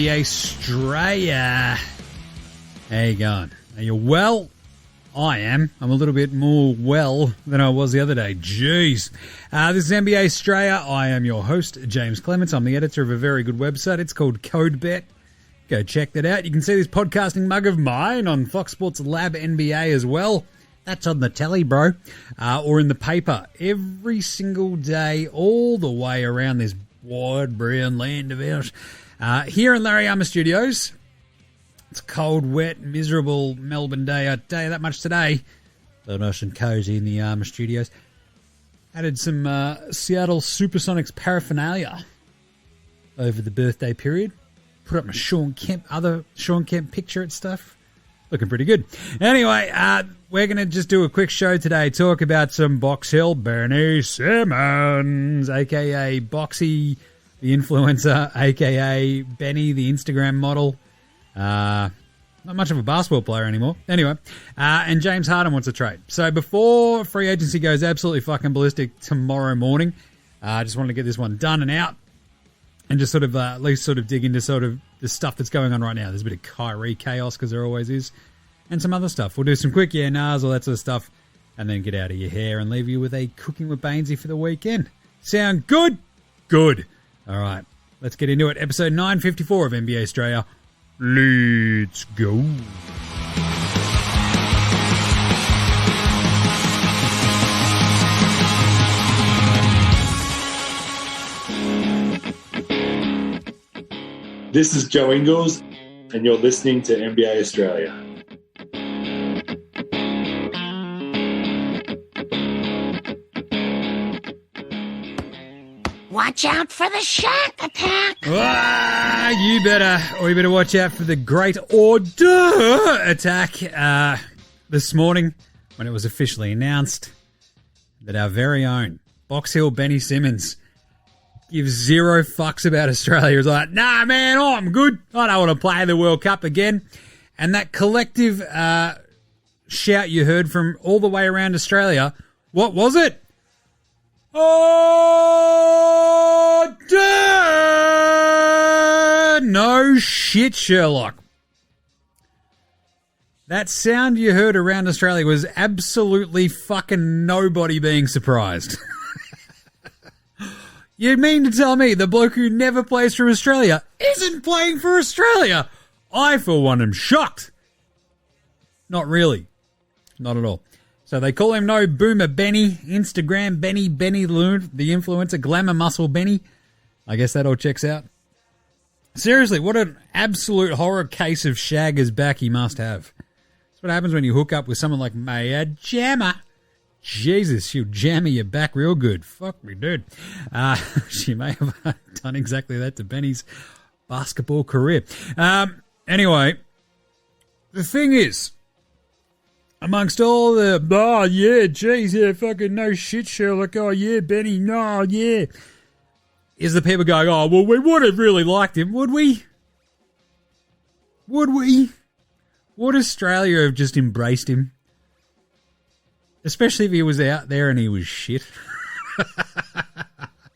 NBA STRAYA. How you going? Are you well? I am. I'm a little bit more well than I was the other day. Jeez. This is NBA STRAYA. I am your host, James Clements. I'm the editor of a very good website. It's called CodeBet. Go check that out. You can see this podcasting mug of mine on Fox Sports Lab NBA as well. That's on the telly, bro. Or in the paper. Every single day, all the way around this wide brown land of ours. Here in Larry Armour Studios. It's a cold, wet, miserable Melbourne day. I tell you that much today. So nice and cozy in the Armour Studios. Added some Seattle Supersonics paraphernalia over the birthday period. Put up my other Sean Kemp picture and stuff. Looking pretty good. Anyway, we're going to just do a quick show today. Talk about some Box Hill Benny Simmons, a.k.a. Boxy, the influencer, a.k.a. Benny, the Instagram model. Not much of a basketball player anymore. Anyway, and James Harden wants a trade. So before free agency goes absolutely fucking ballistic tomorrow morning, I just wanted to get this one done and out and just sort of at least sort of dig into sort of the stuff that's going on right now. There's a bit of Kyrie chaos because there always is, and some other stuff. We'll do some quick all that sort of stuff, and then get out of your hair and leave you with a Cooking with Bainesy for the weekend. Sound good? Good. All right, let's get into it. Episode 954 of NBA STRAYA. Let's go. This is Joe Ingles, and you're listening to NBA Australia. Watch out for the shark attack. You better watch out for the Great Order attack. This morning, when it was officially announced that our very own Box Hill Benny Simmons gives zero fucks about Australia. He's like, nah, man, I'm good. I don't want to play the World Cup again. And that collective shout you heard from all the way around Australia, what was it? Oh, no shit, Sherlock. That sound you heard around Australia was absolutely fucking nobody being surprised. You mean to tell me the bloke who never plays for Australia isn't playing for Australia? I, for one, am shocked. Not really. Not at all. So they call him No Boomer Benny, Instagram Benny, Benny Loon, the influencer, Glamour Muscle Benny. I guess that all checks out. Seriously, what an absolute horror case of shagger's back he must have. That's what happens when you hook up with someone like Maya Jammer. Jesus, she'll jam your back real good. Fuck me, dude. She may have done exactly that to Benny's basketball career. Anyway, the thing is, amongst all the, oh, yeah, geez, yeah, fucking no shit, Sherlock, oh, yeah, Benny, no, yeah, is the people going, oh, well, we would have really liked him, would we? Would we? Would Australia have just embraced him? Especially if he was out there and he was shit.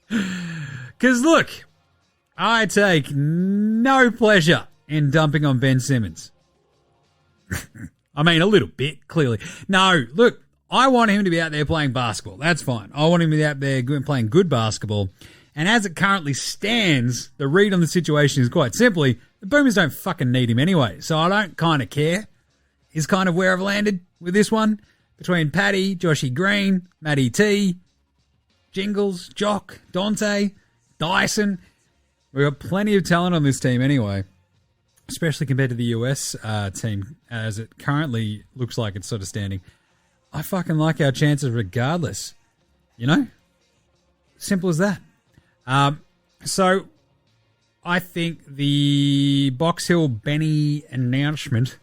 Because, look, I take no pleasure in dumping on Ben Simmons. I mean, a little bit, clearly. No, look, I want him to be out there playing basketball. That's fine. I want him to be out there playing good basketball. And as it currently stands, the read on the situation is quite simply, the Boomers don't fucking need him anyway. So I don't kind of care, is kind of where I've landed with this one. Between Paddy, Joshy Green, Matty T, Jingles, Jock, Dante, Dyson. We've got plenty of talent on this team anyway. Especially compared to the US team, as it currently looks like it's sort of standing. I fucking like our chances regardless. You know? Simple as that. So, I think the Box Hill Benny announcement,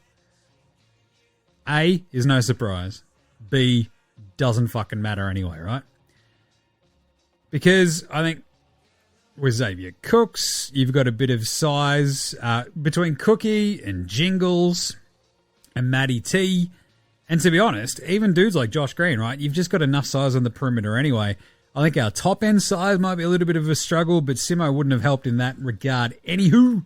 A, is no surprise. B, doesn't fucking matter anyway, right? Because I think with Xavier Cooks, you've got a bit of size between Cookie and Jingles and Matty T. And to be honest, even dudes like Josh Green, right? You've just got enough size on the perimeter anyway. I think our top-end size might be a little bit of a struggle, but Simo wouldn't have helped in that regard. Anywho,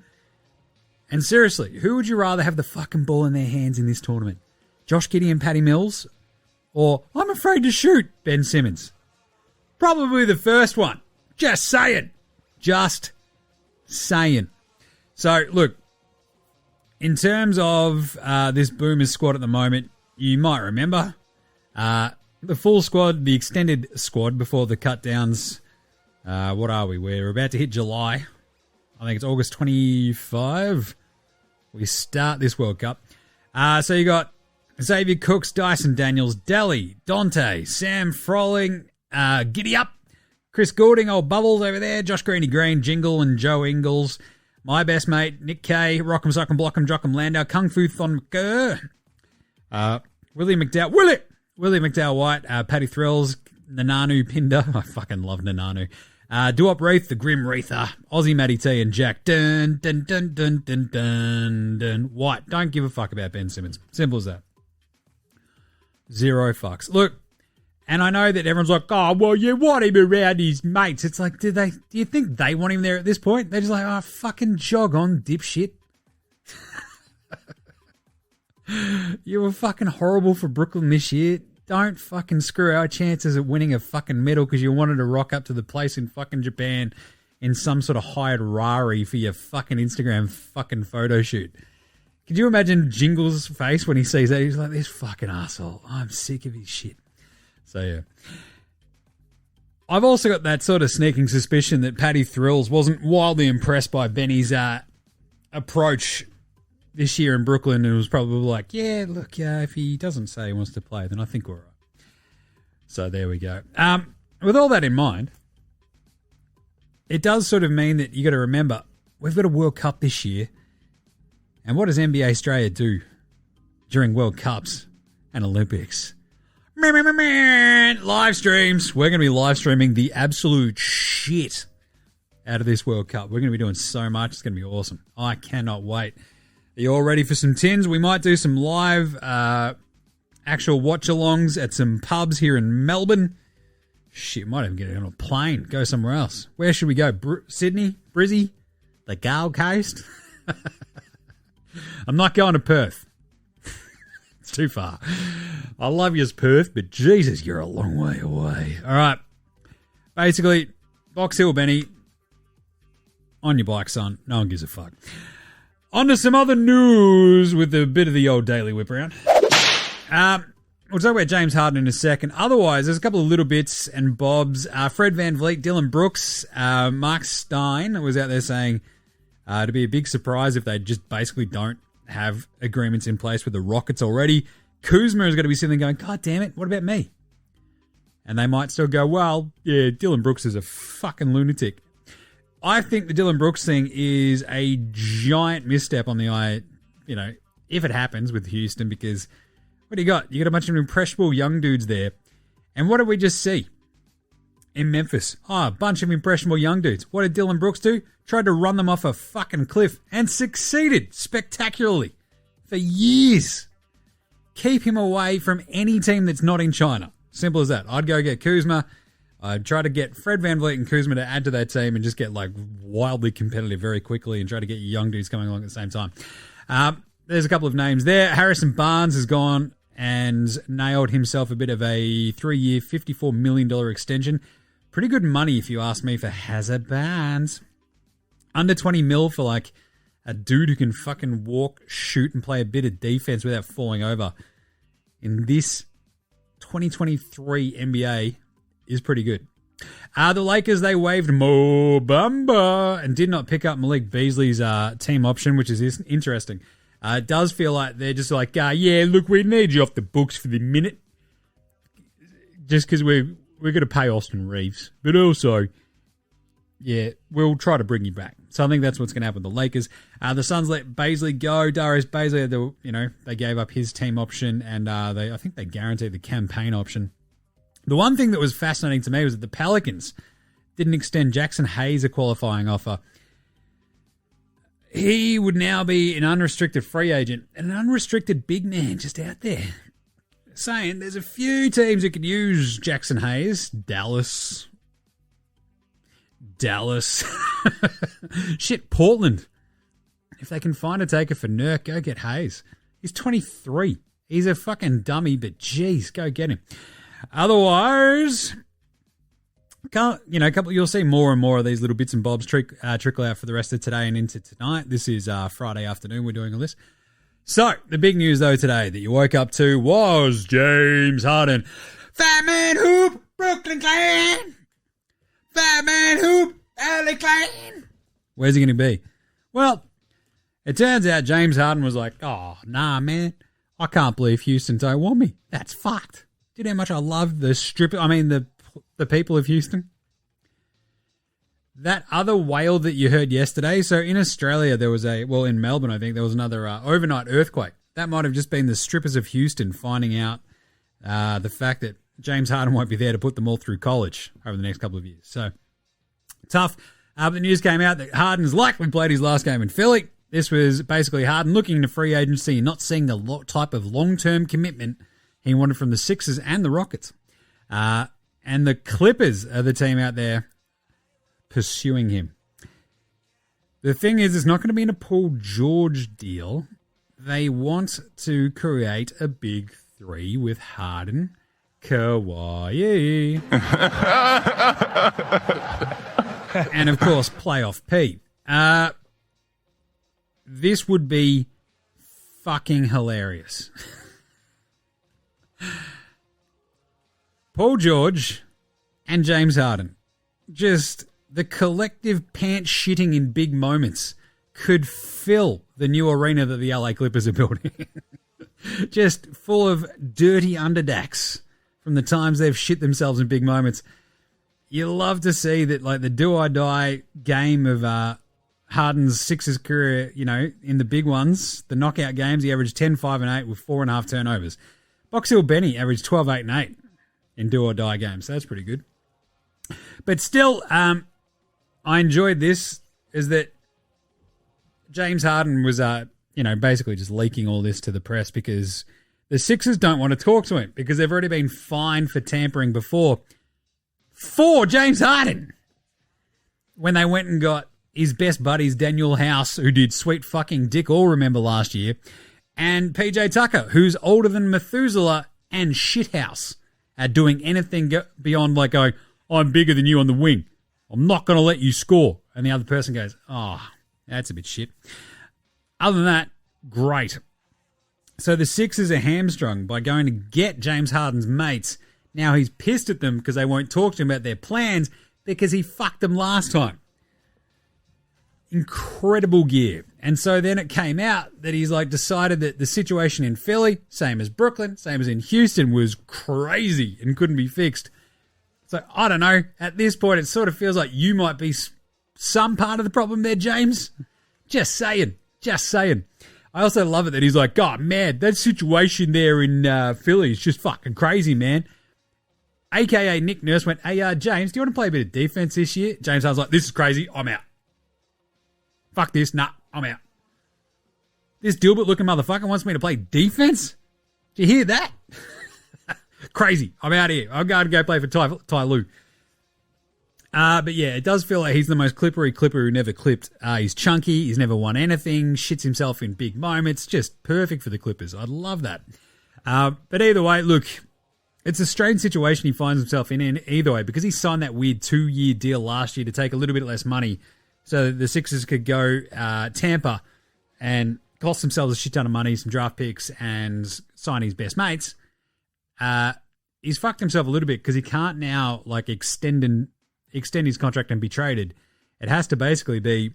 And seriously, who would you rather have the fucking ball in their hands in this tournament? Josh Giddey and Patty Mills? Or, I'm afraid to shoot, Ben Simmons? Probably the first one. Just saying. Just saying. So, look, in terms of this Boomers squad at the moment, you might remember the full squad, the extended squad before the cut downs. What are we? We're about to hit July. I think it's August 25. We start this World Cup. So you got Xavier Cooks, Dyson Daniels, Daly, Dante, Sam Froling, Giddy Up, Chris Goulding, old Bubbles over there, Josh Greeny Green, Jingle and Joe Ingles, my best mate, Nick Kay, Rock'em Sock'em Block'em Jock'em Landau, Kung Fu Thon McGurr, Willie McDowell White, Paddy Thrills, Nananu Pinder. I fucking love Nananu. Duop Wreath, the Grim Wreather, Aussie Matty T, and Jack. Dun, dun, dun, dun, dun, dun, dun. White. Don't give a fuck about Ben Simmons. Simple as that. Zero fucks. Look, and I know that everyone's like, oh, well, you want him around his mates. It's like, do you think they want him there at this point? They're just like, oh, fucking jog on, dipshit. You were fucking horrible for Brooklyn this year. Don't fucking screw our chances of winning a fucking medal because you wanted to rock up to the place in fucking Japan in some sort of hired Rari for your fucking Instagram fucking photo shoot. Could you imagine Jingle's face when he sees that? He's like, this fucking asshole. I'm sick of his shit. So, yeah. I've also got that sort of sneaking suspicion that Paddy Thrills wasn't wildly impressed by Benny's approach this year in Brooklyn, and was probably like, yeah, look, if he doesn't say he wants to play, then I think we're all right. So there we go. With all that in mind, it does sort of mean that you got to remember, we've got a World Cup this year, and what does NBA STRAYA do during World Cups and Olympics? Live streams. We're going to be live streaming the absolute shit out of this World Cup. We're going to be doing so much. It's going to be awesome. I cannot wait. Are you all ready for some tins? We might do some live actual watch-alongs at some pubs here in Melbourne. Shit, might even get on a plane. Go somewhere else. Where should we go? Sydney? Brizzy? The Gold Coast? I'm not going to Perth. It's too far. I love you as Perth, but Jesus, you're a long way away. All right. Basically, Box Hill Benny, on your bike, son. No one gives a fuck. On to some other news with a bit of the old daily whip around. We'll talk about James Harden in a second. Otherwise, there's a couple of little bits and bobs. Fred VanVleet, Dylan Brooks, Mark Stein was out there saying it'd be a big surprise if they just basically don't have agreements in place with the Rockets already. Kuzma is going to be sitting there going, God damn it, what about me? And they might still go, well, yeah, Dylan Brooks is a fucking lunatic. I think the Dylan Brooks thing is a giant misstep on the eye, if it happens with Houston, because what do you got? You got a bunch of impressionable young dudes there. And what did we just see in Memphis? Oh, a bunch of impressionable young dudes. What did Dylan Brooks do? Tried to run them off a fucking cliff and succeeded spectacularly for years. Keep him away from any team that's not in China. Simple as that. I'd go get Kuzma. I'd try to get Fred VanVleet and Kuzma to add to that team and just get wildly competitive very quickly and try to get young dudes coming along at the same time. There's a couple of names there. Harrison Barnes has gone and nailed himself a bit of a 3-year, $54 million extension. Pretty good money if you ask me for Hazard Barnes. Under 20 mil for a dude who can fucking walk, shoot, and play a bit of defense without falling over in this 2023 NBA is pretty good. The Lakers, they waived Mo Bamba and did not pick up Malik Beasley's team option, which is interesting. It does feel like they're just yeah, look, we need you off the books for the minute. Just because we're going to pay Austin Reeves. But also, yeah, we'll try to bring you back. So I think that's what's going to happen with the Lakers. The Suns let Baisley go. Darius Baisley, they gave up his team option, and I think they guaranteed the campaign option. The one thing that was fascinating to me was that the Pelicans didn't extend Jackson Hayes a qualifying offer. He would now be an unrestricted free agent and an unrestricted big man just out there. Saying there's a few teams that could use Jackson Hayes. Dallas. Shit, Portland. if they can find a taker for Nurk, go get Hayes. He's 23. He's a fucking dummy, but geez, go get him. Otherwise, you'll see more and more of these little bits and bobs trickle out for the rest of today and into tonight. This is Friday afternoon. We're doing all this. So, the big news, though, today that you woke up to was James Harden. Fat man hoop, Brooklyn Clan. Fat man hoop, LA Clan. Where's he going to be? Well, it turns out James Harden was like, oh, nah, man. I can't believe Houston don't want me. That's fucked. Do you know how much I love the people of Houston? That other wail that you heard yesterday, so in Australia there was in Melbourne I think there was another overnight earthquake. That might have just been the strippers of Houston finding out the fact that James Harden won't be there to put them all through college over the next couple of years. So, tough. But the news came out that Harden's likely played his last game in Philly. This was basically Harden looking into free agency and not seeing the type of long-term commitment he wanted from the Sixers and the Rockets. And the Clippers are the team out there pursuing him. The thing is, it's not going to be in a Paul George deal. They want to create a big three with Harden, Kawhi, and of course, playoff P. This would be fucking hilarious. Paul George and James Harden. Just the collective pants shitting in big moments could fill the new arena that the LA Clippers are building. Just full of dirty underdacks from the times they've shit themselves in big moments. You love to see that, like, the do-or-die game of Harden's Sixers career, in the big ones, the knockout games, he averaged 10, 5, and 8 with 4.5 turnovers. Box Hill Benny averaged 12, 8, and 8 in do-or-die games, so that's pretty good. But still, I enjoyed this, is that James Harden was, basically just leaking all this to the press because the Sixers don't want to talk to him because they've already been fined for tampering before for James Harden when they went and got his best buddies, Daniel House, who did Sweet Fucking Dick All Remember last year, and PJ Tucker, who's older than Methuselah and Shithouse at doing anything beyond like going, I'm bigger than you on the wing. I'm not going to let you score. And the other person goes, oh, that's a bit shit. Other than that, great. So the Sixers are hamstrung by going to get James Harden's mates. Now he's pissed at them because they won't talk to him about their plans because he fucked them last time. Incredible gear. And so then it came out that he's like decided that the situation in Philly, same as Brooklyn, same as in Houston, was crazy and couldn't be fixed. So I don't know. At this point, it sort of feels like you might be some part of the problem there, James. Just saying. Just saying. I also love it that he's like, God, man, that situation there in Philly is just fucking crazy, man. AKA Nick Nurse went, hey, James, do you want to play a bit of defense this year? James Harden's like, this is crazy. I'm out. Fuck this. Nah, I'm out. This Dilbert-looking motherfucker wants me to play defense? Did you hear that? Crazy. I'm out of here. I'm going to go play for Ty Lue. But yeah, it does feel like he's the most clippery clipper who never clipped. He's chunky. He's never won anything. Shits himself in big moments. Just perfect for the Clippers. I love that. But either way, look, it's a strange situation he finds himself in either way because he signed that weird 2-year deal last year to take a little bit less money so that the Sixers could go Tampa and cost themselves a shit ton of money, some draft picks, and sign his best mates. He's fucked himself a little bit because he can't now like extend his contract and be traded. It has to basically be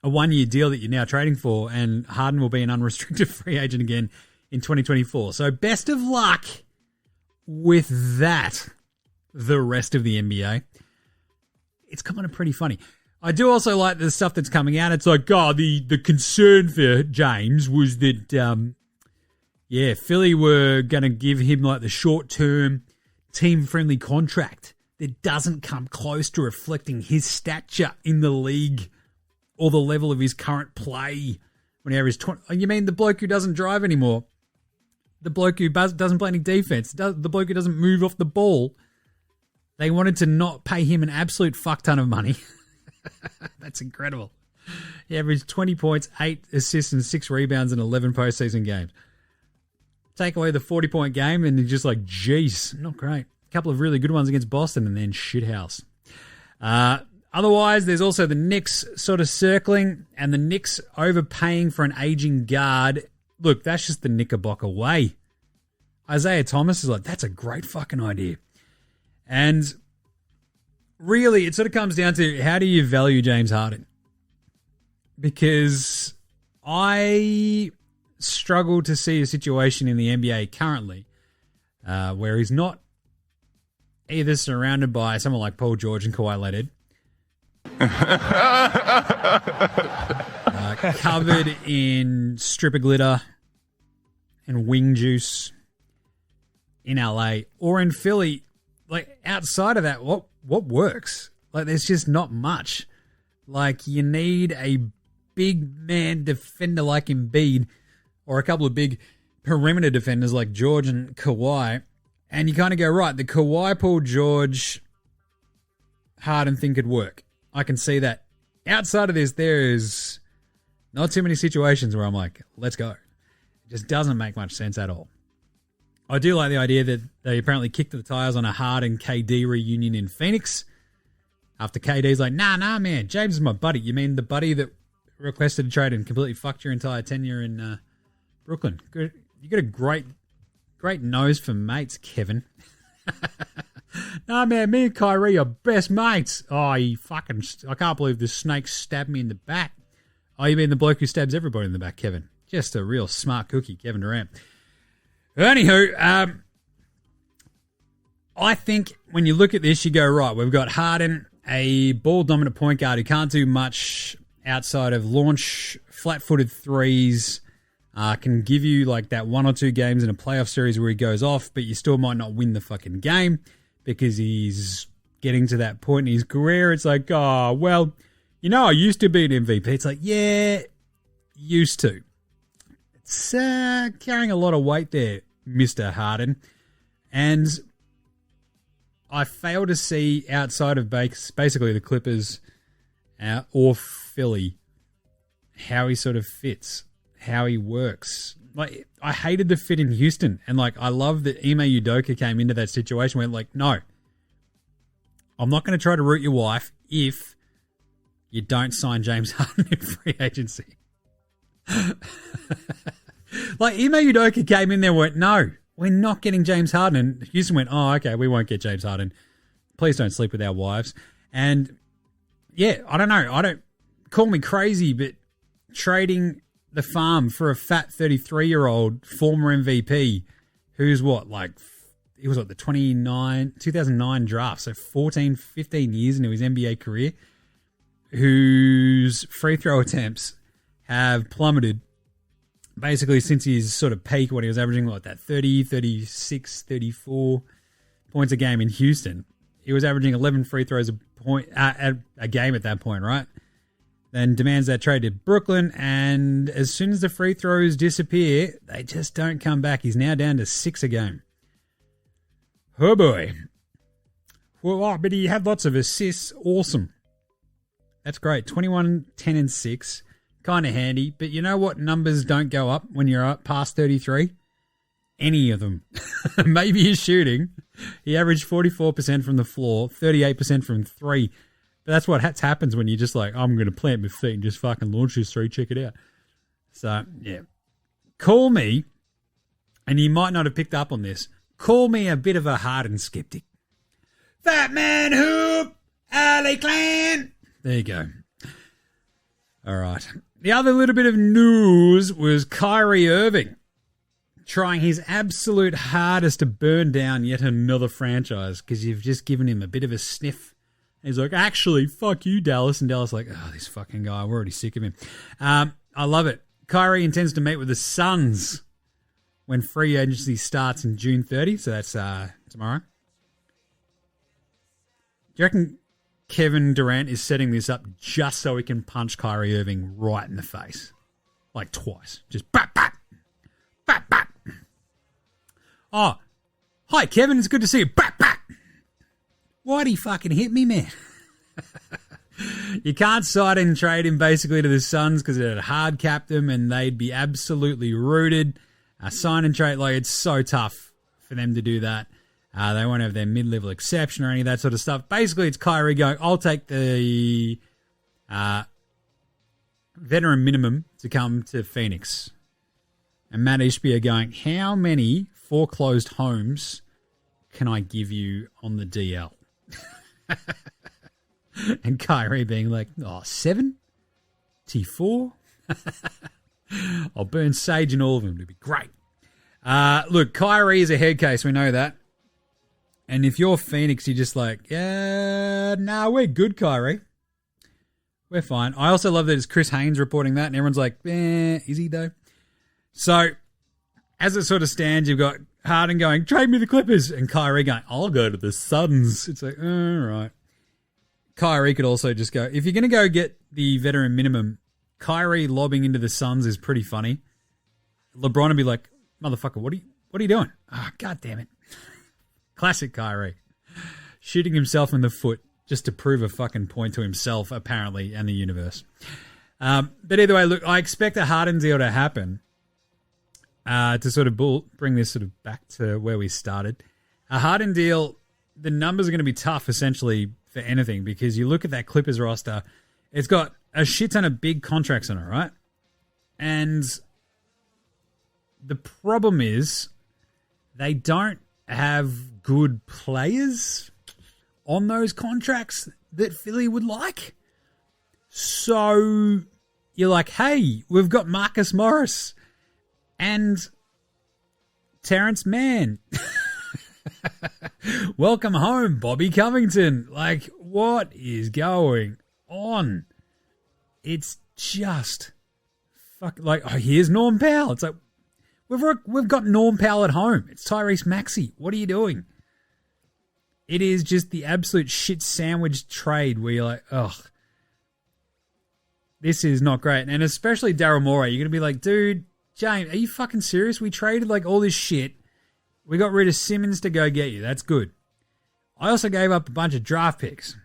a 1-year deal that you're now trading for, and Harden will be an unrestricted free agent again in 2024. So best of luck with that, the rest of the NBA. It's kind of pretty funny. I do also like the stuff that's coming out. It's like, God, the concern for James was that, Philly were going to give him like the short-term team-friendly contract that doesn't come close to reflecting his stature in the league or the level of his current play when he averaged 20. You mean the bloke who doesn't drive anymore? The bloke who doesn't play any defense? The bloke who doesn't move off the ball? They wanted to not pay him an absolute fuck ton of money. That's incredible. He averaged 20 points, 8 assists, and 6 rebounds in 11 postseason games. Take away the 40-point game, and you're just like, geez, not great. A couple of really good ones against Boston, and then shithouse. Otherwise, there's also the Knicks sort of circling, and the Knicks overpaying for an aging guard. Look, that's just the Knickerbocker way. Isaiah Thomas is like, that's a great fucking idea. And really, it sort of comes down to how do you value James Harden? Because I struggle to see a situation in the NBA currently where he's not either surrounded by someone like Paul George and Kawhi Leonard, covered in stripper glitter and wing juice in LA or in Philly. Like, outside of that, what works? Like, there's just not much. Like, you need a big man defender like Embiid or a couple of big perimeter defenders like George and Kawhi, and you kind of go, right, the Kawhi, Paul George, Harden thing could work. I can see that. Outside of this, there is not too many situations where I'm like, let's go. It just doesn't make much sense at all. I do like the idea that they apparently kicked the tires on a Harden KD reunion in Phoenix after KD's like, nah, man, James is my buddy. You mean the buddy that requested a trade and completely fucked your entire tenure in Brooklyn? Good. You got a great nose for mates, Kevin. Nah, man, me and Kyrie are best mates. Oh, I can't believe this snake stabbed me in the back. Oh, you mean the bloke who stabs everybody in the back, Kevin? Just a real smart cookie, Kevin Durant. Anywho, I think when you look at this, you go, right, we've got Harden, a ball-dominant point guard who can't do much outside of launch flat-footed threes, can give you like that 1 or 2 games in a playoff series where he goes off, but you still might not win the fucking game because he's getting to that point in his career. It's like, oh, well, you know, I used to be an MVP. It's like, yeah, used to. It's carrying a lot of weight there, Mr. Harden. And I fail to see outside of basically the Clippers or Philly how he sort of fits, how he works. Like, I hated the fit in Houston, and like I love that Ime Udoka came into that situation where like, no, I'm not going to try to root your wife if you don't sign James Harden in free agency. Like, Ime Udoka came in there and went, no, we're not getting James Harden. And Houston went, oh, okay, we won't get James Harden. Please don't sleep with our wives. And yeah, I don't know. I don't call me crazy, but trading the farm for a fat 33-year-old former MVP who's what, like, he was what, the 2009 draft, so 14, 15 years into his NBA career, whose free throw attempts have plummeted basically since his sort of peak when he was averaging like that 30, 36, 34 points a game in Houston. He was averaging 11 free throws a game at that point, right? Then demands that trade to Brooklyn, and as soon as the free throws disappear, they just don't come back. He's now down to 6 a game. Oh boy. Well, but he had lots of assists. Awesome. That's great. 21, 10, and 6. Kind of handy. But you know what numbers don't go up when you're up past 33? Any of them. Maybe his shooting. He averaged 44% from the floor, 38% from 3. But that's what happens when you're just like, I'm going to plant my feet and just fucking launch this 3. Check it out. So, yeah. Call me, and you might not have picked up on this, call me a bit of a Harden skeptic. Fat Man Hoop, Alley Clan. There you go. All right. The other little bit of news was Kyrie Irving trying his absolute hardest to burn down yet another franchise because you've just given him a bit of a sniff. He's like, actually, fuck you, Dallas. And Dallas like, oh, this fucking guy, we're already sick of him. I love it. Kyrie intends to meet with the Suns when free agency starts in June 30. So that's tomorrow. Do you reckon Kevin Durant is setting this up just so he can punch Kyrie Irving right in the face? Like twice. Just bap, bap. Bap, bap. Oh, hi, Kevin. It's good to see you. Bap, bap. Why'd he fucking hit me, man? You can't sign and trade him basically to the Suns because it'd hard cap them and they'd be absolutely rooted. Sign and trade, like, it's so tough for them to do that. They won't have their mid-level exception or any of that sort of stuff. Basically, it's Kyrie going, I'll take the veteran minimum to come to Phoenix. And Matt Ishbia going, how many foreclosed homes can I give you on the DL? And Kyrie being like, 7? T4? I'll burn sage in all of them. It'll be great. Look, Kyrie is a head case. We know that. And if you're Phoenix, you're just like, we're good, Kyrie. We're fine. I also love that it's Chris Haynes reporting that, and everyone's like, is he though? So, as it sort of stands, you've got Harden going, trade me the Clippers, and Kyrie going, I'll go to the Suns. It's like, all right. Kyrie could also just go, if you're going to go get the veteran minimum, Kyrie lobbing into the Suns is pretty funny. LeBron would be like, motherfucker, what are you doing? God damn it. Classic Kyrie. Shooting himself in the foot just to prove a fucking point to himself, apparently, and the universe. But either way, look, I expect a Harden deal to happen to sort of bring this sort of back to where we started. A Harden deal, the numbers are going to be tough, essentially, for anything, because you look at that Clippers roster, it's got a shit ton of big contracts on it, right? And the problem is they don't have good players on those contracts that Philly would like. So you're like, hey, we've got Marcus Morris and Terrence Mann. Welcome home, Bobby Covington. Like, what is going on? It's just here's Norm Powell. It's like, we've got Norm Powell at home. It's Tyrese Maxey. What are you doing? It is just the absolute shit sandwich trade where you're like, ugh, this is not great. And especially Daryl Morey, you're going to be like, dude, James, are you fucking serious? We traded like all this shit. We got rid of Simmons to go get you. That's good. I also gave up a bunch of draft picks.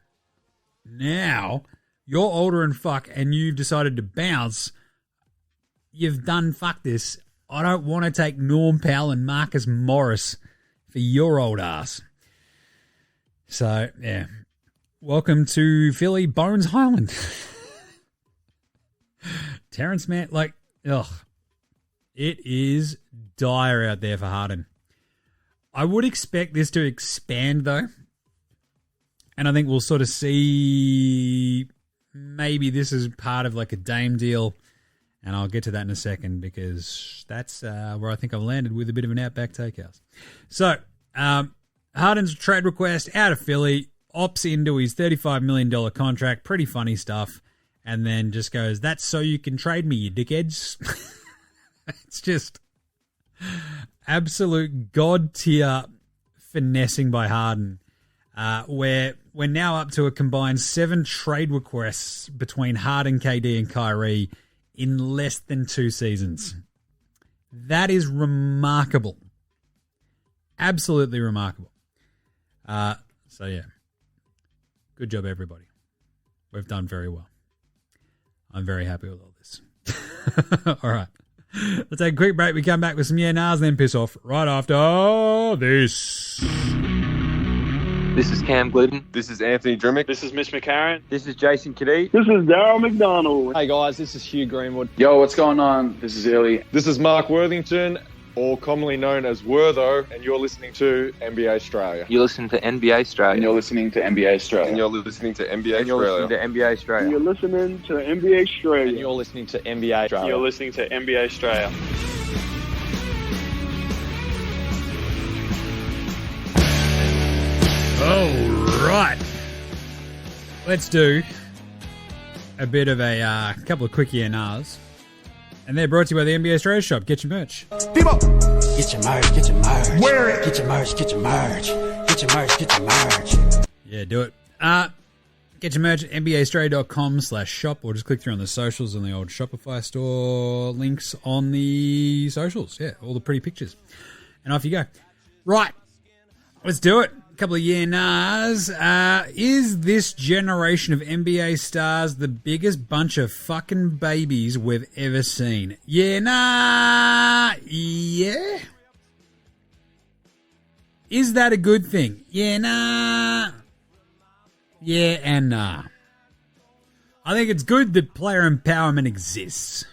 Now, you're older and fuck, and you've decided to bounce. You've done fuck this. I don't want to take Norm Powell and Marcus Morris for your old ass. So, yeah. Welcome to Philly Bones Highland. Terrence Mann, ugh. It is dire out there for Harden. I would expect this to expand, though. And I think we'll sort of see maybe this is part of like a Dame deal. And I'll get to that in a second because that's where I think I've landed with a bit of an Outback Takehouse. So, Harden's trade request out of Philly, opts into his $35 million contract. Pretty funny stuff. And then just goes, that's so you can trade me, you dickheads. It's just absolute god tier finessing by Harden. Where we're now up to a combined 7 trade requests between Harden, KD, and Kyrie in less than 2 seasons. That is remarkable. Absolutely remarkable. So, yeah. Good job, everybody. We've done very well. I'm very happy with all this. All right. Let's take a quick break. We come back with some yeah-nahs and then piss off right after this. This is Cam Glidden. This is Anthony Drimmick. This is Mitch McCarron. This is Jason Kadee. This is Darryl McDonald. Hey guys, this is Hugh Greenwood. Yo, what's going on? This is Illy. This is Mark Worthington, or commonly known as Wortho, and you're listening to NBA STRAYA. You're listening to NBA STRAYA. And you're listening to NBA STRAYA. And you're listening to NBA And you're listening to NBA STRAYA. And you're listening to NBA STRAYA. And you're listening to NBA STRAYA. You're listening to NBA STRAYA. All right. Let's do a bit of a couple of quick yeah-nahs. And they're brought to you by the NBA STRAYA shop. Get your merch. People, get your merch, get your merch. Wear it. Get your merch, get your merch. Get your merch, get your merch. Yeah, do it. Get your merch at nbastraya.com/shop or just click through on the socials on the old Shopify store. Links on the socials. Yeah, all the pretty pictures. And off you go. Right. Let's do it. couple of yeah-nahs. Is this generation of NBA stars the biggest bunch of fucking babies we've ever seen? Yeah, nah, yeah. Is that a good thing? Yeah, nah. Yeah and nah. I think it's good that player empowerment exists.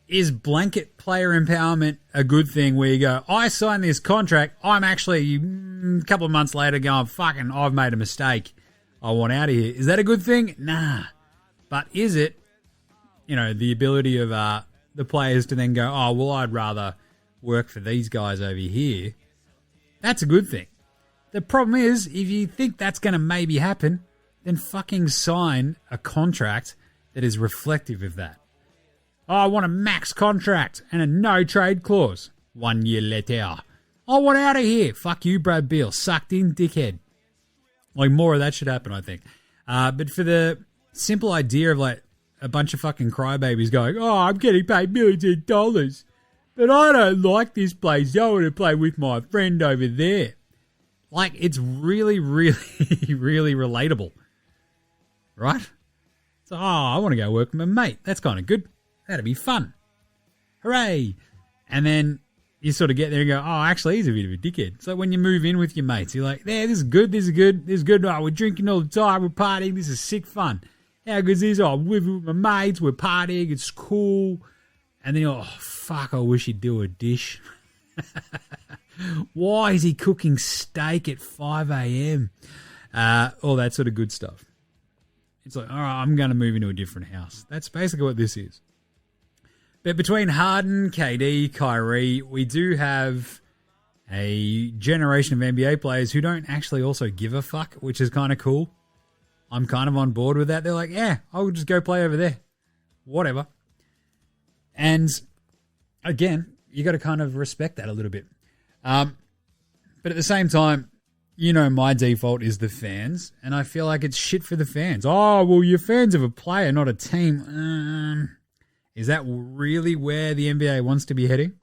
Is blanket player empowerment a good thing where you go, I signed this contract, I'm actually a couple of months later going, fucking, I've made a mistake, I want out of here. Is that a good thing? Nah. But is it, the ability of the players to then go, oh, well, I'd rather work for these guys over here? That's a good thing. The problem is, if you think that's going to maybe happen, then fucking sign a contract that is reflective of that. Oh, I want a max contract and a no-trade clause. 1 year later. I want out of here. Fuck you, Brad Beal. Sucked in, dickhead. Like, more of that should happen, I think. But for the simple idea of, like, a bunch of fucking crybabies going, oh, I'm getting paid millions of dollars, but I don't like this place. I want to play with my friend over there. Like, it's really, really, really relatable. Right? So, I want to go work with my mate. That's kind of good. That'd be fun. Hooray. And then you sort of get there and go, oh, actually, he's a bit of a dickhead. So when you move in with your mates, you're like, yeah, this is good, this is good, this is good. Oh, we're drinking all the time, we're partying, this is sick fun. How good is this? Oh, I'm with my mates, we're partying, it's cool. And then you're like, oh, fuck, I wish he'd do a dish. Why is he cooking steak at 5 a.m.? All that sort of good stuff. It's like, all right, I'm going to move into a different house. That's basically what this is. But between Harden, KD, Kyrie, we do have a generation of NBA players who don't actually also give a fuck, which is kind of cool. I'm kind of on board with that. They're like, yeah, I'll just go play over there. Whatever. And again, you got to kind of respect that a little bit. But at the same time, my default is the fans, and I feel like it's shit for the fans. Oh, well, you're fans of a player, not a team. Is that really where the NBA wants to be heading?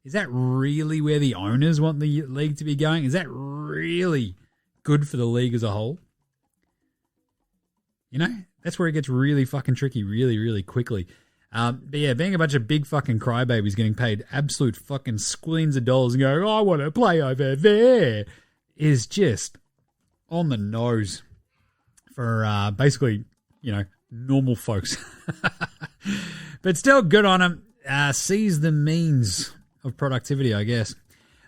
Is that really where the owners want the league to be going? Is that really good for the league as a whole? That's where it gets really fucking tricky really, really quickly. But yeah, being a bunch of big fucking crybabies getting paid absolute fucking squillions of dollars and going, I want to play over there, is just on the nose for basically, normal folks. But still good on him. Sees the means of productivity, I guess.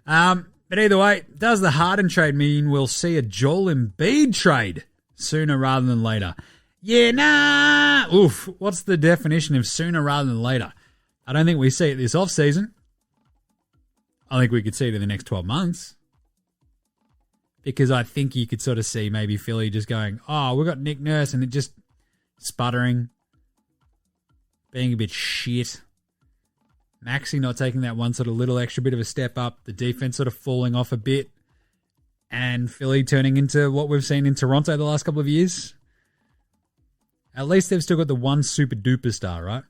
But either way, does the Harden trade mean we'll see a Joel Embiid trade sooner rather than later? Yeah, nah. Oof. What's the definition of sooner rather than later? I don't think we see it this offseason. I think we could see it in the next 12 months. Because I think you could sort of see maybe Philly just going, oh, we've got Nick Nurse, and it just sputtering, being a bit shit. Maxey not taking that one sort of little extra bit of a step up. The defense sort of falling off a bit. And Philly turning into what we've seen in Toronto the last couple of years. At least they've still got the one super duper star, right?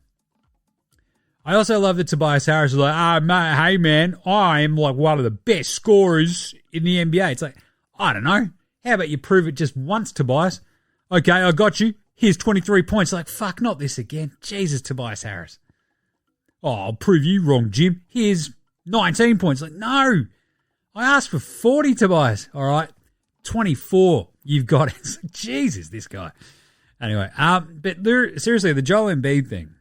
I also love that Tobias Harris is like, mate, hey man, I am like one of the best scorers in the NBA. It's like, I don't know. How about you prove it just once, Tobias? Okay, I got you. Here's 23 points. Like, fuck, not this again. Jesus, Tobias Harris. Oh, I'll prove you wrong, Jim. Here's 19 points. Like, no. I asked for 40, Tobias. All right. 24. You've got it. Like, Jesus, this guy. Anyway, but seriously, the Joel Embiid thing.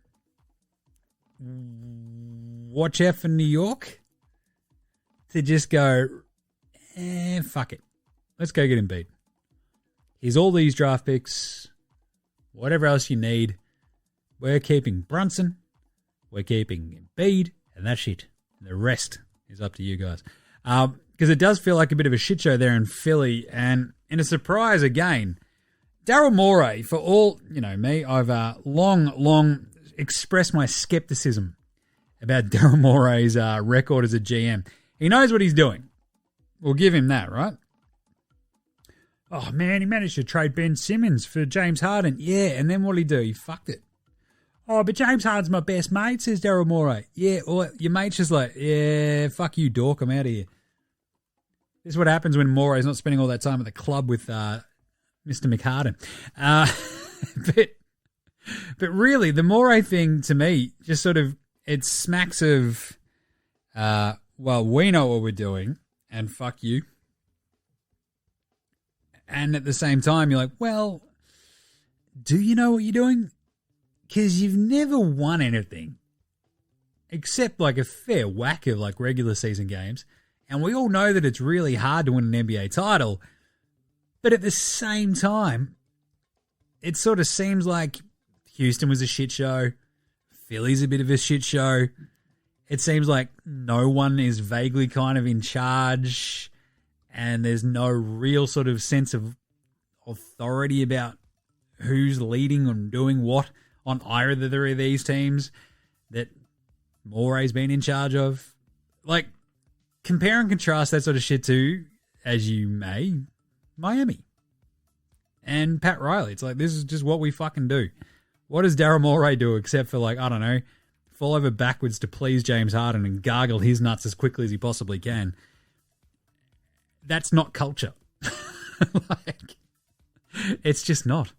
Watch out for New York to just go, fuck it. Let's go get Embiid. Here's all these draft picks, whatever else you need. We're keeping Brunson. We're keeping Embiid, and that's it. The rest is up to you guys. Because it does feel like a bit of a shit show there in Philly. And in a surprise again, Daryl Morey, for all, me, I've long expressed my skepticism about Daryl Morey's record as a GM. He knows what he's doing. We'll give him that, right? Oh, man, he managed to trade Ben Simmons for James Harden. Yeah, and then what did he do? He fucked it. Oh, but James Harden's my best mate, says Daryl Morey. Yeah, or your mate's just like, yeah, fuck you, dork, I'm out of here. This is what happens when Morey's not spending all that time at the club with Mr. McHarden. But really, the Morey thing to me just sort of, it smacks of, well, we know what we're doing and fuck you. And at the same time, you're like, well, do you know what you're doing? Because you've never won anything except like a fair whack of like regular season games. And we all know that it's really hard to win an NBA title. But at the same time, it sort of seems like Houston was a shit show. Philly's a bit of a shit show. It seems like no one is vaguely kind of in charge. And there's no real sort of sense of authority about who's leading and doing what on either of these teams that Morey's been in charge of. Like, compare and contrast that sort of shit to, as you may, Miami and Pat Riley. It's like, this is just what we fucking do. What does Daryl Morey do except for, like, I don't know, fall over backwards to please James Harden and gargle his nuts as quickly as he possibly can? That's not culture. Like, it's just not.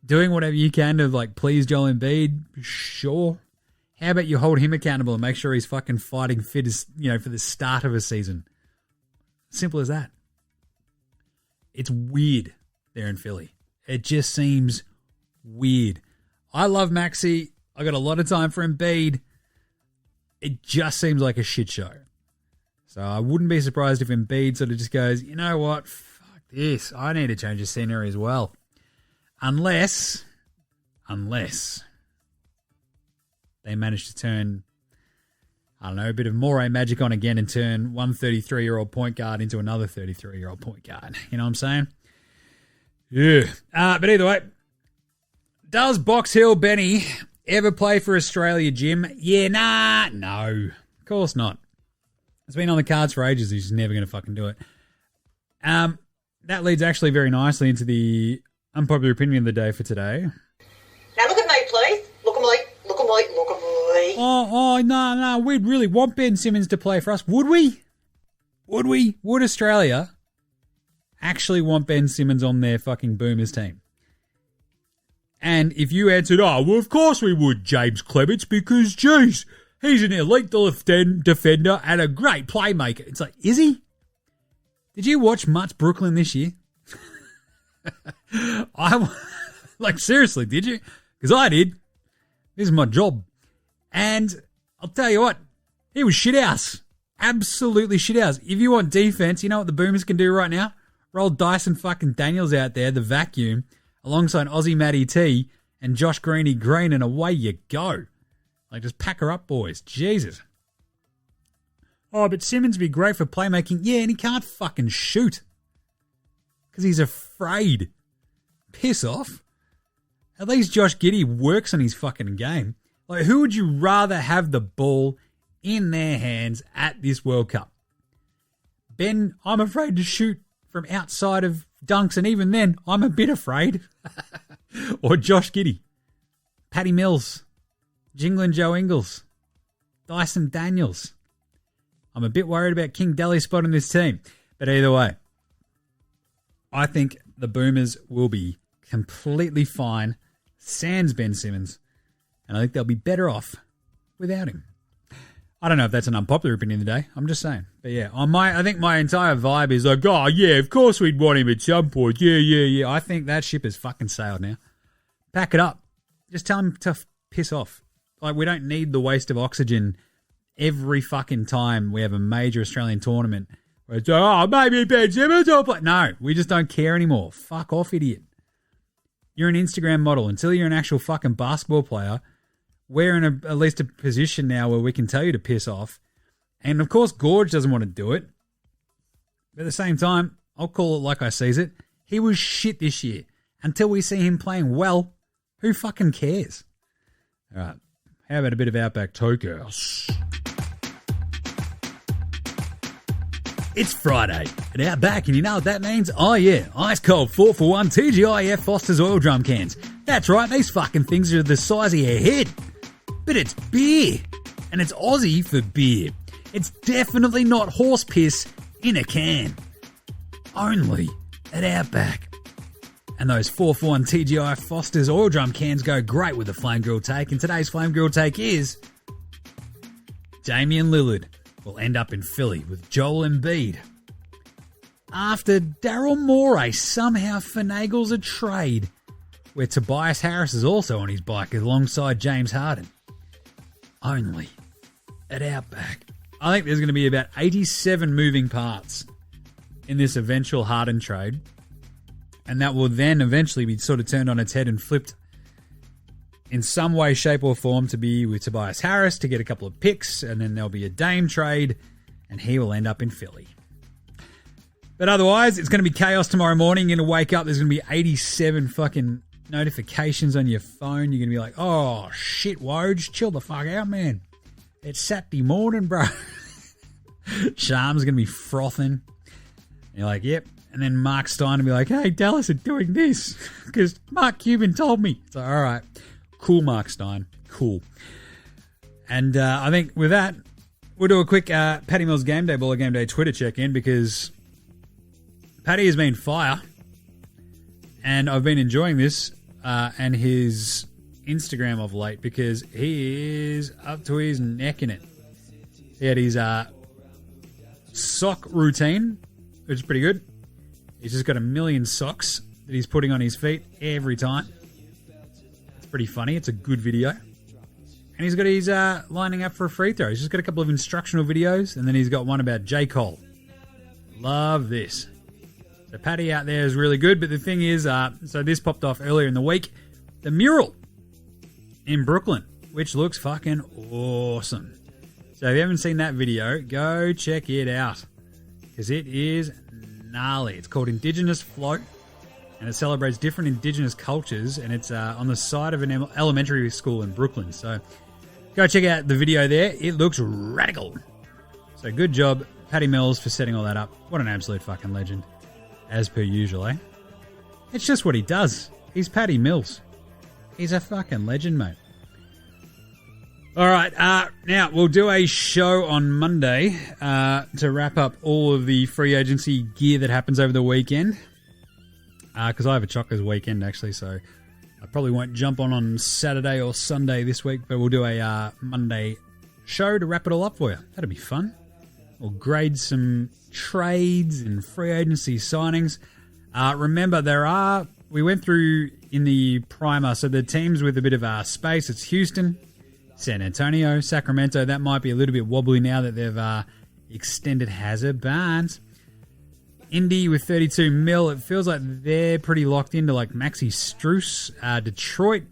Doing whatever you can to, like, please Joel Embiid, sure. How about you hold him accountable and make sure he's fucking fighting fit as, you know, for the start of a season? Simple as that. It's weird there in Philly. It just seems weird. I love Maxey. I got a lot of time for Embiid. It just seems like a shit show. So I wouldn't be surprised if Embiid sort of just goes, you know what, fuck this. I need to change the scenery as well. Unless they manage to turn, I don't know, a bit of Morey magic on again and turn one 33-year-old point guard into another 33-year-old point guard. You know what I'm saying? Yeah. But either way, does Box Hill Benny ever play for Australia, Jim? Yeah, no. Of course not. It's been on the cards for ages. He's never going to fucking do it. That leads actually very nicely into the unpopular opinion of the day for today. Now look at me, please. Look at me. Look at me. Look at me. No. We'd really want Ben Simmons to play for us. Would we? Would Australia actually want Ben Simmons on their fucking Boomers team? And if you answered, well, of course we would, James Clements, because, geez, he's an elite defender and a great playmaker. It's like, is he? Did you watch much Brooklyn this year? Seriously, did you? Because I did. This is my job. And I'll tell you what, he was shithouse. Absolutely shithouse. If you want defense, you know what the Boomers can do right now? Roll Dyson fucking Daniels out there, the vacuum, alongside Aussie Matty T and Josh Greeny Green, and away you go. Like, just pack her up, boys. Jesus. Oh, but Simmons would be great for playmaking. Yeah, and he can't fucking shoot. Because he's afraid. Piss off. At least Josh Giddey works on his fucking game. Like, who would you rather have the ball in their hands at this World Cup? Ben, I'm afraid to shoot from outside of dunks, and even then, I'm a bit afraid. Or Josh Giddey. Patty Mills. Jingling Joe Ingles. Dyson Daniels. I'm a bit worried about King Deli spotting this team. But either way, I think the Boomers will be completely fine sans Ben Simmons. And I think they'll be better off without him. I don't know if that's an unpopular opinion of the day. I'm just saying. But yeah, I think my entire vibe is like, oh yeah, of course we'd want him at some point. Yeah. I think that ship has fucking sailed now. Pack it up. Just tell him to piss off. Like, we don't need the waste of oxygen every fucking time we have a major Australian tournament where it's, maybe Ben Simmons will play. No, we just don't care anymore. Fuck off, idiot. You're an Instagram model. Until you're an actual fucking basketball player, we're in at least a position now where we can tell you to piss off. And of course, Gorge doesn't want to do it. But at the same time, I'll call it like I sees it. He was shit this year. Until we see him playing well, who fucking cares? All right. How about a bit of Outback Tokehouse? It's Friday at Outback, and you know what that means? Oh yeah, ice cold 4-for-1 TGIF Foster's oil drum cans. That's right, these fucking things are the size of your head. But it's beer, and it's Aussie for beer. It's definitely not horse piss in a can. Only at Outback. And those 4-for-1 TGI Foster's oil drum cans go great with a Flame Grill take. And today's Flame Grill take is Damian Lillard will end up in Philly with Joel Embiid after Daryl Morey somehow finagles a trade where Tobias Harris is also on his bike alongside James Harden. Only at Outback. I think there's going to be about 87 moving parts in this eventual Harden trade. And that will then eventually be sort of turned on its head and flipped in some way, shape or form to be with Tobias Harris to get a couple of picks. And then there'll be a Dame trade and he will end up in Philly. But otherwise, it's going to be chaos tomorrow morning. You're going to wake up, there's going to be 87 fucking notifications on your phone. You're going to be like, oh shit, Woj, chill the fuck out, man. It's Saturday morning, bro. Sham's going to be frothing. And you're like, yep. And then Mark Stein will be like, hey, Dallas are doing this because Mark Cuban told me. So, all right. Cool, Mark Stein. Cool. And I think with that, we'll do a quick Patty Mills Game Day, Baller Game Day Twitter check-in because Patty has been fire. And I've been enjoying this and his Instagram of late because he is up to his neck in it. He had his sock routine, which is pretty good. He's just got a million socks that he's putting on his feet every time. It's pretty funny. It's a good video. And he's got his lining up for a free throw. He's just got a couple of instructional videos, and then he's got one about J. Cole. Love this. So Patty out there is really good, but the thing is, so this popped off earlier in the week, the mural in Brooklyn, which looks fucking awesome. So if you haven't seen that video, go check it out because it is gnarly. It's called Indigenous Float, and it celebrates different Indigenous cultures, and it's on the side of an elementary school in Brooklyn. So go check out the video there. It looks radical. So good job, Patty Mills, for setting all that up. What an absolute fucking legend, as per usual, eh? It's just what he does. He's Patty Mills. He's a fucking legend, mate. All right, now we'll do a show on Monday to wrap up all of the free agency gear that happens over the weekend. Because I have a Chockers weekend, actually, so I probably won't jump on Saturday or Sunday this week, but we'll do a Monday show to wrap it all up for you. That'll be fun. We'll grade some trades and free agency signings. Remember, we went through in the primer, so the teams with a bit of space, it's Houston, San Antonio, Sacramento. That might be a little bit wobbly now that they've extended Hazard Barnes. Indy with 32 mil. It feels like they're pretty locked into like Maxi Strus. Detroit,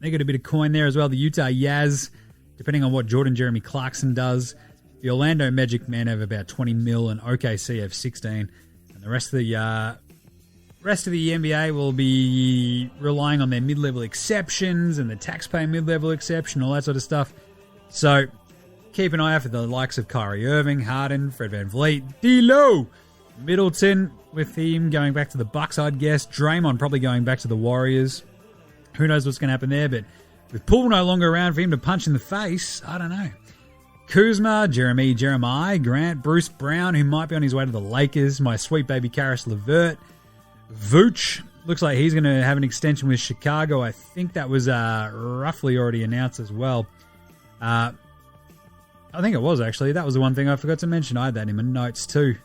they got a bit of coin there as well. The Utah Jazz, depending on what Jordan Jeremy Clarkson does. The Orlando Magic Man have about 20 mil and OKC have 16. And the rest of the NBA will be relying on their mid-level exceptions and the taxpayer mid-level exception, all that sort of stuff. So keep an eye out for the likes of Kyrie Irving, Harden, Fred VanVleet, D'Lo, Middleton with him going back to the Bucks, I'd guess. Draymond probably going back to the Warriors. Who knows what's going to happen there, but with Poole no longer around for him to punch in the face, I don't know. Kuzma, Jeremiah Grant, Bruce Brown, who might be on his way to the Lakers, my sweet baby Karis LeVert, Vooch, looks like he's going to have an extension with Chicago. I think that was roughly already announced as well. I think it was, actually. That was the one thing I forgot to mention. I had that in my notes too.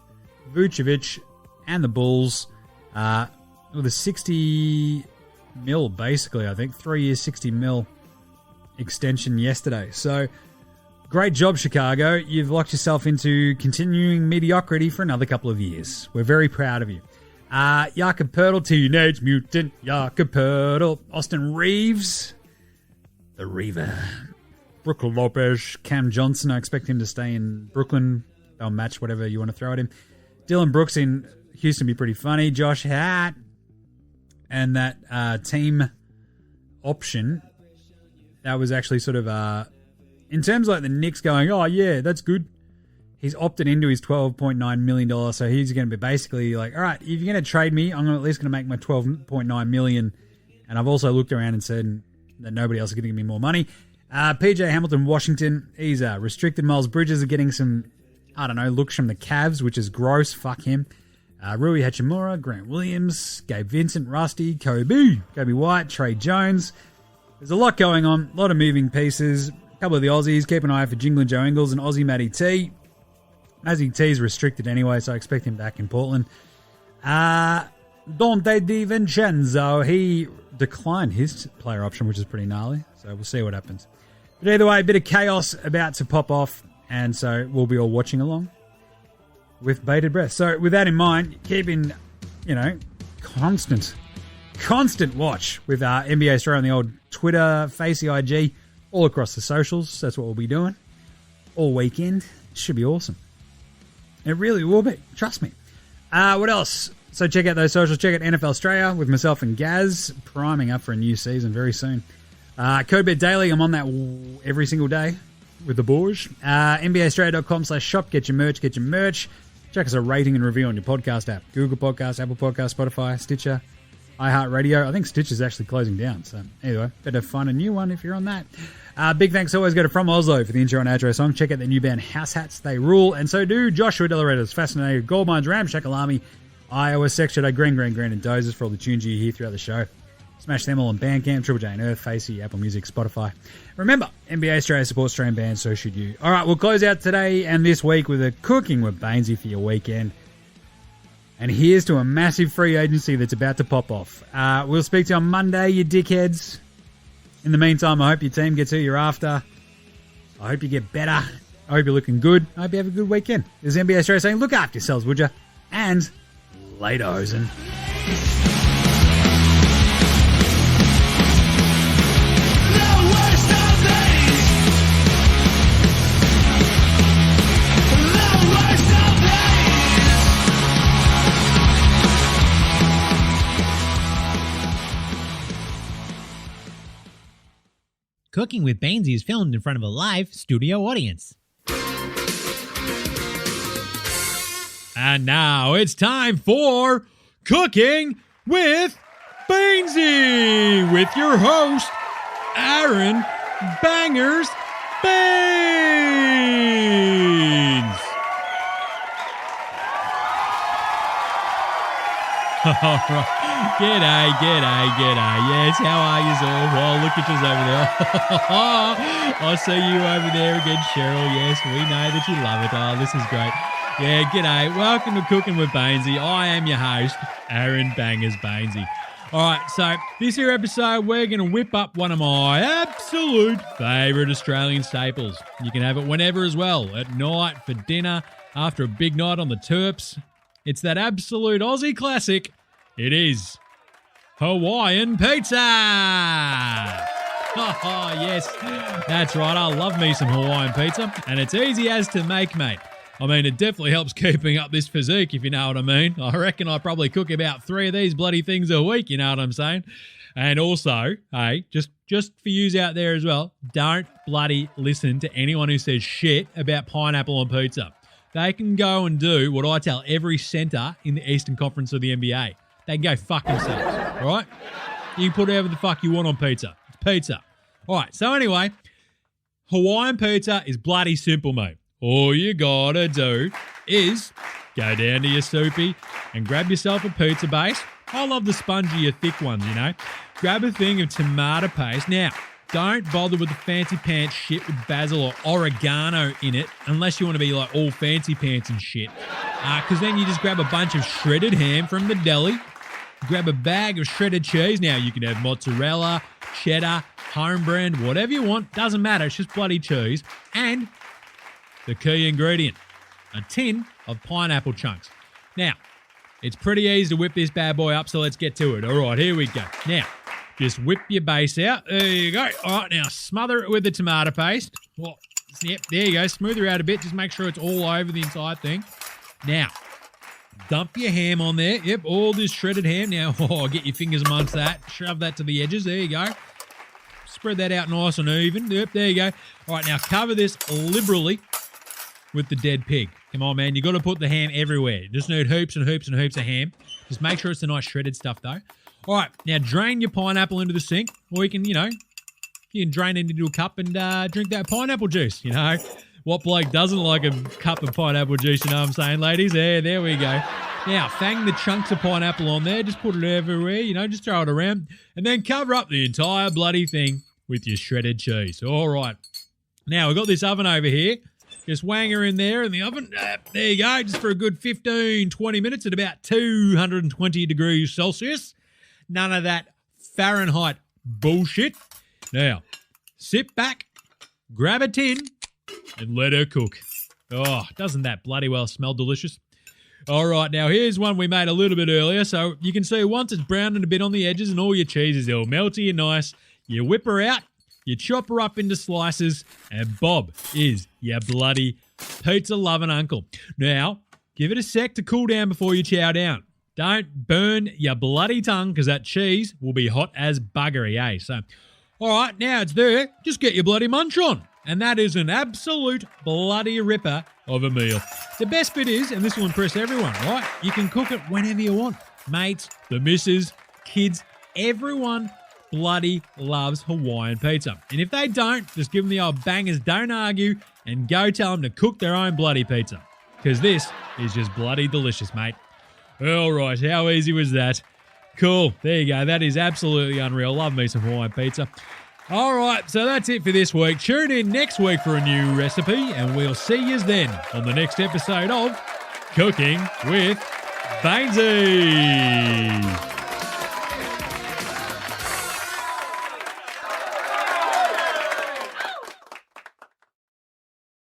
Vucevic and the Bulls with a 60 mil, basically, I think. 3 years, 60 mil extension yesterday. So, great job, Chicago. You've locked yourself into continuing mediocrity for another couple of years. We're very proud of you. Jakob Poeltl, Teenage Mutant Jakob Poeltl, Austin Reeves, the Reaver, Brooklyn Lopez, Cam Johnson. I expect him to stay in Brooklyn. They'll match whatever you want to throw at him. Dylan Brooks in Houston be pretty funny. Josh Hart and that team option, that was actually sort of in terms of like the Knicks going, oh yeah, that's good. He's opted into his $12.9 million, so he's going to be basically like, all right, if you're going to trade me, I'm at least going to make my $12.9 million. And I've also looked around and said that nobody else is going to give me more money. PJ Hamilton, Washington, he's restricted. Miles Bridges are getting some I don't know, looks from the Cavs, which is gross. Fuck him. Rui Hachimura, Grant Williams, Gabe Vincent, Rusty, Kobe White, Trey Jones. There's a lot going on, a lot of moving pieces. A couple of the Aussies. Keep an eye out for Jingle and Joe Ingles and Aussie Matty T. Matty T is restricted anyway, so I expect him back in Portland. Dante DiVincenzo, he declined his player option, which is pretty gnarly. So we'll see what happens. But either way, a bit of chaos about to pop off. And so we'll be all watching along with bated breath. So with that in mind, keeping, constant watch with NBA Australia on the old Twitter, Facey IG, all across the socials. That's what we'll be doing all weekend. It should be awesome. It really will be. Trust me. What else? So check out those socials. Check out NFL STRAYA with myself and Gaz, priming up for a new season very soon. CodeBet Daily, I'm on that every single day with the boys. NBAAustralia.com/shop. Get your merch. Check us a rating and review on your podcast app. Google Podcasts, Apple Podcasts, Spotify, Stitcher, iHeartRadio. I think Stitcher's actually closing down. So anyway, better find a new one if you're on that. Big thanks always go to From Oslo for the intro and outro song. Check out the new band House Hats. They rule. And so do Joshua Delaredo's Fascinating Gold Mines, Ramshackle Army, Iowa, Sex Shadow, Green, and Dozers for all the tunes you hear throughout the show. Smash them all on Bandcamp, Triple J and Earth, Facey, Apple Music, Spotify. Remember, NBA Australia supports Australian bands, so should you. All right, we'll close out today and this week with a Cooking with Bainesy for your weekend. And here's to a massive free agency that's about to pop off. We'll speak to you on Monday, you dickheads. In the meantime, I hope your team gets who you're after. I hope you get better. I hope you're looking good. I hope you have a good weekend. This is NBA Australia saying, look after yourselves, would you? And later, Hosen. Cooking with Bainesy is filmed in front of a live studio audience. And now it's time for Cooking with Bainesy with your host, Aaron Bangers Baines. All right. G'day. Yes, how are you all? Well, look at you over there. I see you over there again, Cheryl. Yes, we know that you love it. Oh, this is great. Yeah, g'day. Welcome to Cooking with Bainesy. I am your host, Aaron Bangers Bainesy. All right, so this here episode, we're going to whip up one of my absolute favourite Australian staples. You can have it whenever as well, at night, for dinner, after a big night on the Terps. It's that absolute Aussie classic. It is Hawaiian pizza. Oh, yes, that's right. I love me some Hawaiian pizza, and it's easy as to make, mate. I mean, it definitely helps keeping up this physique, if you know what I mean. I reckon I probably cook about 3 of these bloody things a week, you know what I'm saying? And also, hey, just for yous out there as well, don't bloody listen to anyone who says shit about pineapple on pizza. They can go and do what I tell every centre in the Eastern Conference of the NBA. They can go fuck themselves, all right? You can put whatever the fuck you want on pizza. It's pizza. All right, so anyway, Hawaiian pizza is bloody simple, mate. All you gotta do is go down to your soupy and grab yourself a pizza base. I love the spongier, thick ones, you know. Grab a thing of tomato paste. Now, don't bother with the fancy pants shit with basil or oregano in it unless you want to be like all fancy pants and shit. Because then you just grab a bunch of shredded ham from the deli. Grab a bag of shredded cheese. Now, you can have mozzarella, cheddar, home brand, whatever you want. Doesn't matter. It's just bloody cheese. And the key ingredient, a tin of pineapple chunks. Now, it's pretty easy to whip this bad boy up, so let's get to it. All right, here we go. Now, just whip your base out. There you go. All right, now smother it with the tomato paste. Well, yep, there you go. Smooth her out a bit. Just make sure it's all over the entire thing. Now, dump your ham on there. Yep, all this shredded ham. Now, get your fingers amongst that. Shove that to the edges. There you go. Spread that out nice and even. Yep, there you go. All right, now cover this liberally with the dead pig. Come on, man. You got to put the ham everywhere. Just need hoops and hoops and hoops of ham. Just make sure it's the nice shredded stuff, though. All right, now drain your pineapple into the sink, or you can, you can drain it into a cup and drink that pineapple juice, What bloke doesn't like a cup of pineapple juice, you know what I'm saying, ladies? There we go. Now, fang the chunks of pineapple on there. Just put it everywhere, just throw it around. And then cover up the entire bloody thing with your shredded cheese. All right. Now, we've got this oven over here. Just wang her in there in the oven. There you go. Just for a good 15, 20 minutes at about 220 degrees Celsius. None of that Fahrenheit bullshit. Now, sit back, grab a tin, and let her cook. Oh, doesn't that bloody well smell delicious? All right, now here's one we made a little bit earlier. So you can see once it's browning a bit on the edges and all your cheese is all melty and nice, you whip her out, you chop her up into slices, and Bob is your bloody pizza-loving uncle. Now, give it a sec to cool down before you chow down. Don't burn your bloody tongue because that cheese will be hot as buggery, eh? So, all right, now it's there. Just get your bloody munch on. And that is an absolute bloody ripper of a meal. The best bit is, and this will impress everyone, right? You can cook it whenever you want. Mates, the missus, kids, everyone bloody loves Hawaiian pizza. And if they don't, just give them the old bangers, don't argue, and go tell them to cook their own bloody pizza. Because this is just bloody delicious, mate. All right, how easy was that? Cool, there you go. That is absolutely unreal. Love me some Hawaiian pizza. All right, so that's it for this week. Tune in next week for a new recipe, and we'll see you then on the next episode of Cooking with Bainesy.